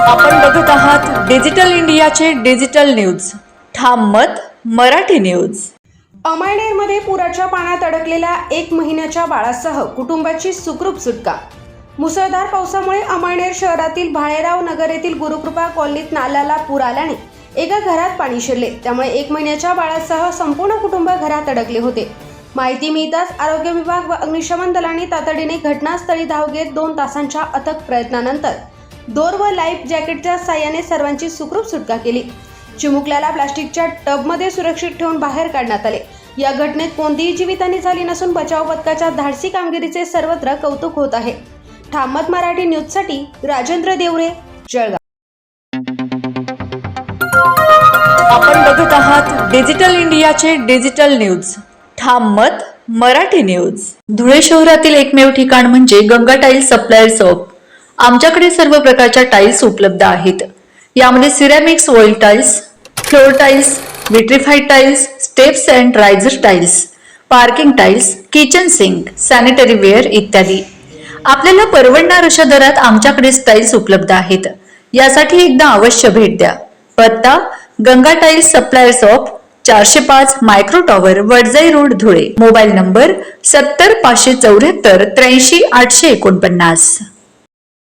आपण बघत आहात डिजिटल इंडियाचे डिजिटल न्यूज. ठाम मत मराठी न्यूज. अमळनेरमध्ये पुराच्या पाण्यात अडकलेल्या 1 महिन्याच्या बाळासह कुटुंबाची सुखरूप सुटका. मुसळधार पावसामुळे अमळनेर शहरातील भाळेराव नगर येथील गुरुकृपा कॉलनीत नाल्याला पूर आल्याने एका घरात पाणी शिरले. त्यामुळे 1 महिन्याच्या बाळासह संपूर्ण कुटुंब घरात अडकले होते. माहिती मिळताच आरोग्य विभाग व अग्निशमन दलाने तातडीने घटनास्थळी धाव घेत 2 तासांच्या अथक प्रयत्नानंतर दोर व लाईफ जॅकेटच्या साहाय्याने सर्वांची सुखरूप सुटका केली. चिमुकल्याला प्लास्टिकच्या टबमध्ये सुरक्षित ठेवून बाहेर काढण्यात आले. या घटनेत कोणतीही जीवितहानी झाली नसून बचाव पथकाच्या धाडसी कामगिरीचे सर्वत्र कौतुक होत आहे. ठामत मराठी न्यूजसाठी राजेंद्र देवरे, जळगाव. आपण बघत आहात डिजिटल इंडियाचे डिजिटल न्यूज. ठाम मत मराठी न्यूज. धुळे शहरातील एकमेव ठिकाण म्हणजे गंगा टाइल्स सप्लायर शॉप. आमच्याकडे सर्व प्रकारच्या टाइल्स उपलब्ध आहेत. यामध्ये ceramics, wall tiles, floor tiles, vitrified tiles, steps and riser tiles, parking tiles, kitchen sink, sanitary ware इत्यादी. आपल्याला परवडणार अशा दरात आमच्याकडे टाइल्स उपलब्ध आहेत. यासाठी एकदा अवश्य भेट द्या. पत्ता Ganga tiles supplier shop, 405 micro tower, Wadjai road, Dhule. Mobile number 70 574 83 849.